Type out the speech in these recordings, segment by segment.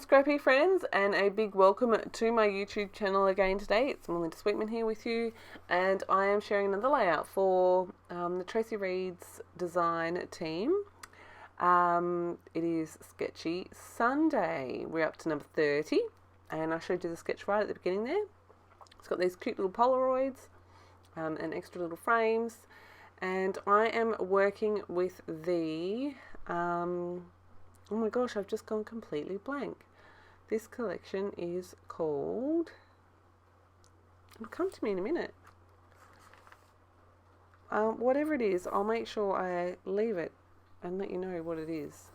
Scrappy friends, and a big welcome to my YouTube channel again today. It's Melinda Sweetman here with you, and I am sharing another layout for the Traci Reed's design team. It is Sketchy Sunday. We're up to number 30, and I showed you the sketch right at the beginning there. It's got these cute little Polaroids and extra little frames, and I am working with the oh my gosh, I've just gone completely blank. This collection is called, it'll come to me in a minute. Whatever it is, I'll make sure I leave it and let you know what it is.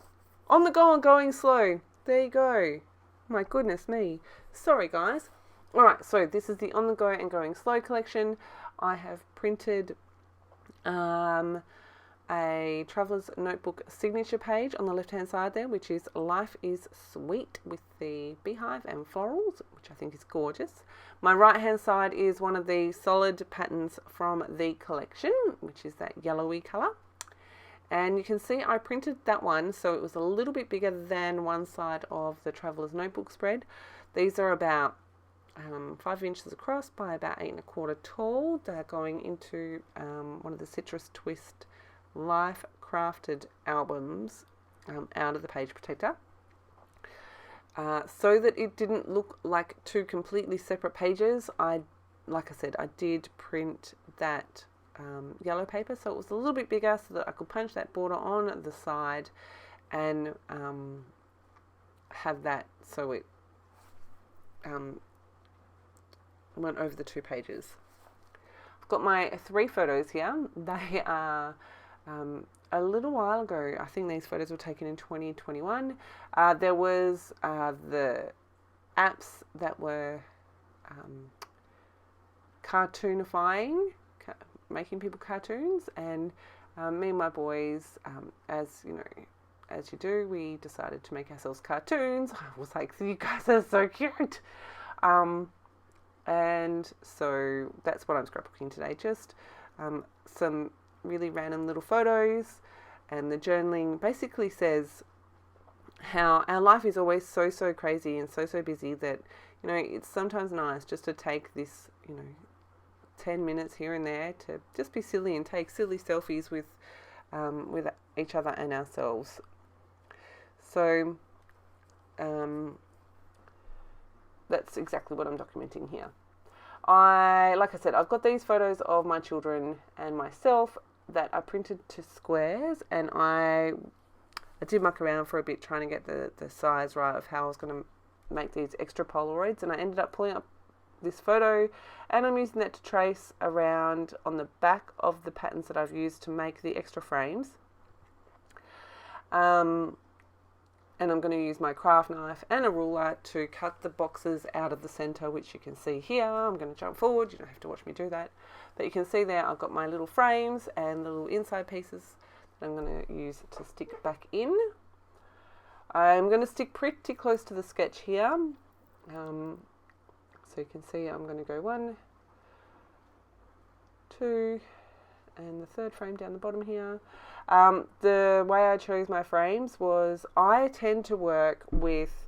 On the go and going slow. There you go. My goodness me. Sorry guys. Alright, so this is the On the Go and Going Slow collection. I have printed a traveller's notebook signature page on the left hand side there, which is Life is Sweet with the beehive and florals, which I think is gorgeous. My right hand side is one of the solid patterns from the collection, which is that yellowy colour. And you can see I printed that one so it was a little bit bigger than one side of the traveller's notebook spread. These are about 5 inches across by about 8 1/4 tall. They're going into one of the Citrus Twist Life Crafted albums out of the page protector, so that it didn't look like two completely separate pages. Like I said, I did print that yellow paper so it was a little bit bigger so that I could punch that border on the side and have that so it went over the 2 pages. I've got my 3 photos here. They are a little while ago. I think these photos were taken in 2021. There was the apps that were cartoonifying, making people cartoons, and me and my boys, as you know, as you do, we decided to make ourselves cartoons. I was like, you guys are so cute. And so that's what I'm scrapbooking today. Just some really random little photos, and the journaling basically says how our life is always so crazy and so busy that, you know, it's sometimes nice just to take this, you know, 10 minutes here and there to just be silly and take silly selfies with each other and ourselves. So that's exactly what I'm documenting here. Like I said, I've got these photos of my children and myself that I printed to squares, and I did muck around for a bit trying to get the size right of how I was going to make these extra Polaroids, and I ended up pulling up this photo, and I'm using that to trace around on the back of the patterns that I've used to make the extra frames. And I'm going to use my craft knife and a ruler to cut the boxes out of the center, which you can see here. I'm going to jump forward, you don't have to watch me do that, but you can see there I've got my little frames and little inside pieces that I'm going to use to stick back in. I'm going to stick pretty close to the sketch here, so you can see I'm going to go 1, 2, and the 3rd frame down the bottom here. The way I chose my frames was I tend to work with,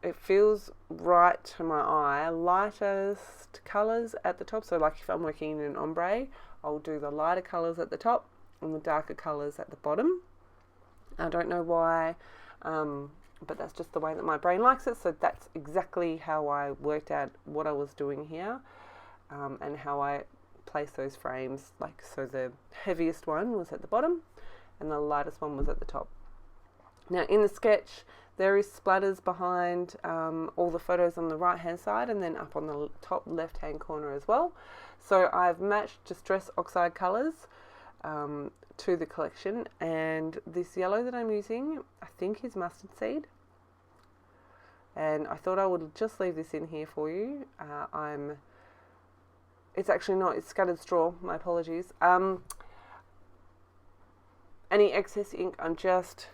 it feels right to my eye, lightest colours at the top. So like if I'm working in an ombre, I'll do the lighter colours at the top and the darker colours at the bottom. I don't know why, but that's just the way that my brain likes it. So that's exactly how I worked out what I was doing here, and how I place those frames. Like, so the heaviest one was at the bottom and the lightest one was at the top. Now in the sketch there is splatters behind all the photos on the right hand side and then up on the top left hand corner as well. So I've matched Distress Oxide colours to the collection, and this yellow that I'm using I think is Mustard Seed, and I thought I would just leave this in here for you. It's actually not, it's Scattered Straw, my apologies. Any excess ink I'm just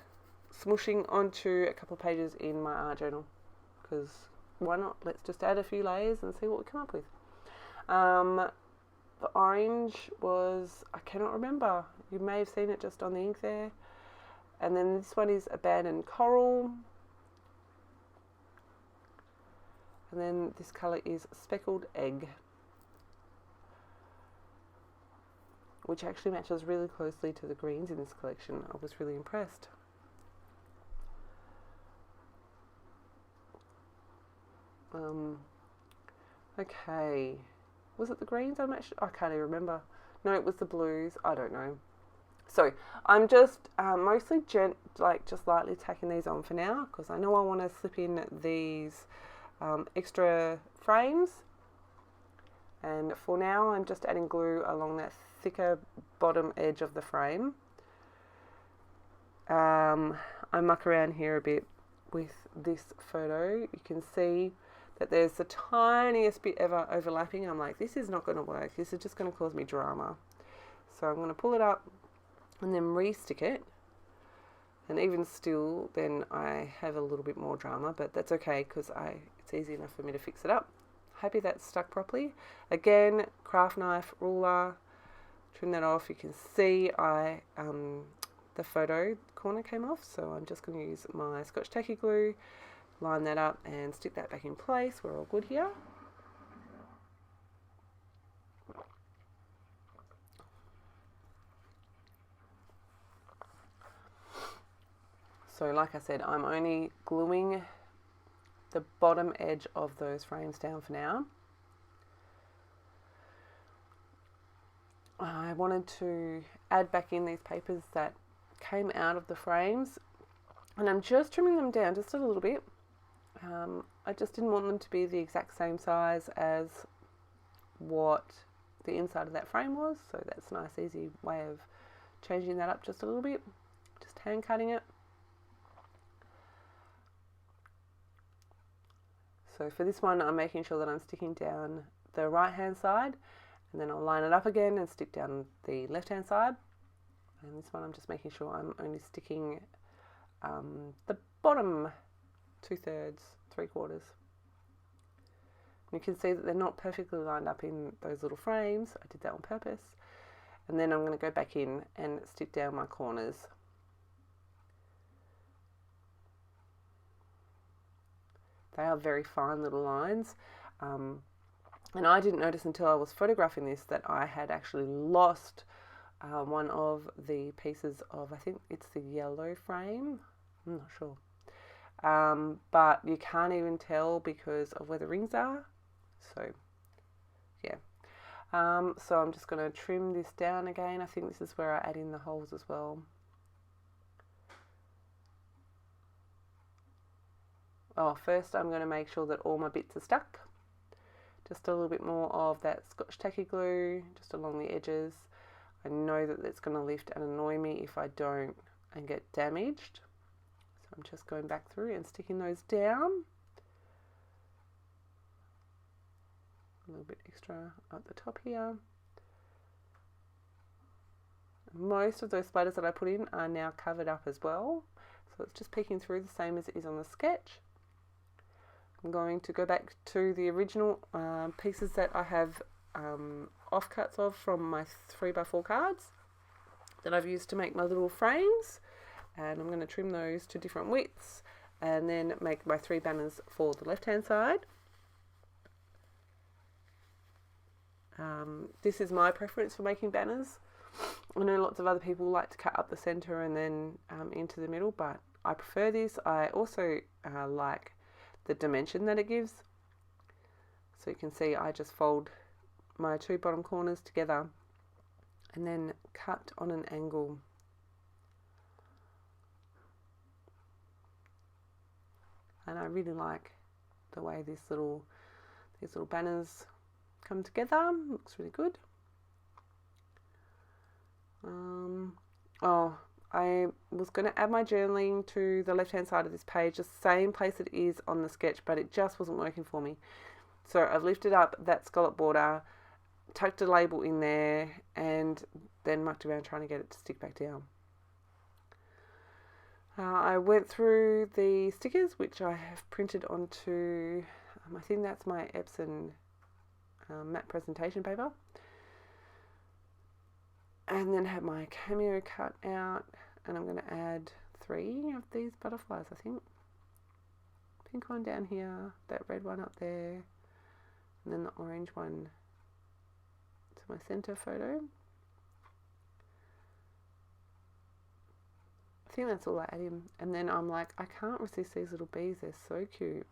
smooshing onto a couple of pages in my art journal, because why not? Let's just add a few layers and see what we come up with. The orange was, I cannot remember, you may have seen it just on the ink there. And then this one is Abandoned Coral, And then this colour is Speckled Egg, which actually matches really closely to the greens in this collection. I was really impressed. Okay, was it the greens I matched? I can't even remember. No, it was the blues. I don't know. So I'm just mostly just lightly tacking these on for now, because I know I want to slip in these extra frames. And for now, I'm just adding glue along that thicker bottom edge of the frame. I muck around here a bit with this photo. You can see that there's the tiniest bit ever overlapping. I'm like, this is not going to work. This is just going to cause me drama. So I'm going to pull it up and then re-stick it. And even still, then I have a little bit more drama, but that's okay, because it's easy enough for me to fix it up. Happy that's stuck properly. Again, craft knife, ruler, trim that off. You can see the photo corner came off, so I'm just going to use my Scotch tacky glue, line that up and stick that back in place. We're all good here. So like I said, I'm only gluing the bottom edge of those frames down for now. I wanted to add back in these papers that came out of the frames, and I'm just trimming them down just a little bit. I just didn't want them to be the exact same size as what the inside of that frame was, so that's a nice easy way of changing that up just a little bit, just hand cutting it. So for this one, I'm making sure that I'm sticking down the right hand side, and then I'll line it up again and stick down the left hand side. And this one, I'm just making sure I'm only sticking the bottom 2/3, 3/4. You can see that they're not perfectly lined up in those little frames. I did that on purpose. And then I'm going to go back in and stick down my corners. They are very fine little lines. And I didn't notice until I was photographing this that I had actually lost one of the pieces of, I think it's the yellow frame. I'm not sure. But you can't even tell because of where the rings are. So, yeah. So I'm just going to trim this down again. I think this is where I add in the holes as well. Oh, first I'm going to make sure that all my bits are stuck. Just a little bit more of that Scotch tacky glue just along the edges. I know that it's going to lift and annoy me if I don't and get damaged. So I'm just going back through and sticking those down. A little bit extra at the top here. Most of those splatters that I put in are now covered up as well. So it's just peeking through the same as it is on the sketch. I'm going to go back to the original pieces that I have offcuts of from my 3x4 cards that I've used to make my little frames, and I'm going to trim those to different widths and then make my 3 banners for the left hand side. This is my preference for making banners. I know lots of other people like to cut up the center and then into the middle, but I prefer this. I also like the dimension that it gives. So you can see I just fold my 2 bottom corners together and then cut on an angle. And I really like the way these little banners come together. Looks really good. Oh, I was going to add my journaling to the left hand side of this page, the same place it is on the sketch, but it just wasn't working for me. So I've lifted up that scallop border, tucked a label in there, and then mucked around trying to get it to stick back down. I went through the stickers, which I have printed onto, I think that's my Epson matte presentation paper. And then have my cameo cut out, and I'm going to add 3 of these butterflies, I think. pink one down here, that red one up there, and then the orange one to my center photo. I think that's all I add in. And then I'm like, I can't resist these little bees. They're so cute.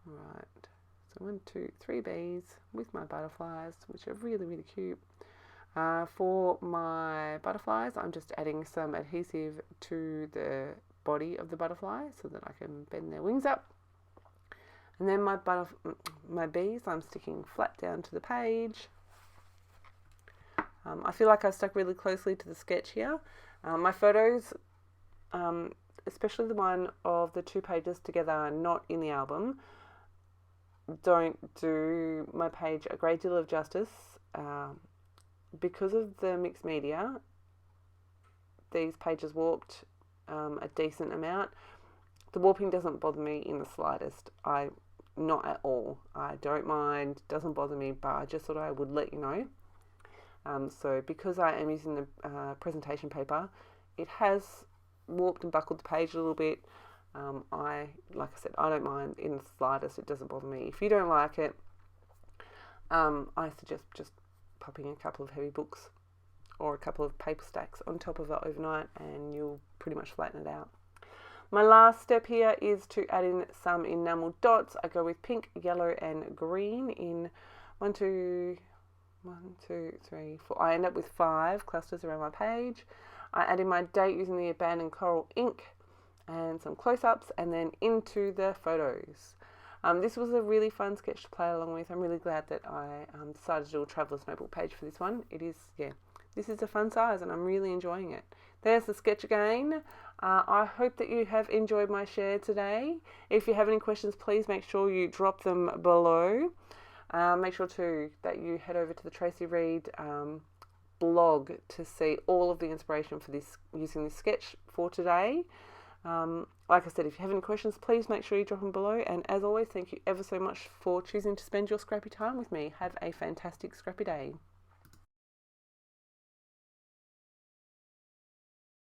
Right. So 1, 2, 3 bees with my butterflies, which are really, really cute. For my butterflies, I'm just adding some adhesive to the body of the butterfly so that I can bend their wings up. And then my bees, I'm sticking flat down to the page. I feel like I stuck really closely to the sketch here. My photos, especially the one of the 2 pages together, not in the album, don't do my page a great deal of justice. Because of the mixed media, these pages warped a decent amount. The warping doesn't bother me in the slightest. Not at all. I don't mind, doesn't bother me, but I just thought I would let you know. So because I am using the presentation paper, it has warped and buckled the page a little bit. Like I said, I don't mind in the slightest. It doesn't bother me. If you don't like it, I suggest just popping a couple of heavy books or a couple of paper stacks on top of it overnight, and you'll pretty much flatten it out. My last step here is to add in some enamel dots. I go with pink, yellow and green in 1, 2, 3, 4. I end up with 5 clusters around my page. I add in my date using the abandoned coral ink and some close-ups, and then into the photos. This was a really fun sketch to play along with. I'm really glad that I decided to do a Traveller's Notebook page for this one. This is a fun size and I'm really enjoying it. There's the sketch again. I hope that you have enjoyed my share today. If you have any questions, please make sure you drop them below. Make sure too that you head over to the Traci Reed blog to see all of the inspiration for this, using this sketch for today. Like I said, if you have any questions, please make sure you drop them below. And as always, thank you ever so much for choosing to spend your scrappy time with me. Have a fantastic scrappy day.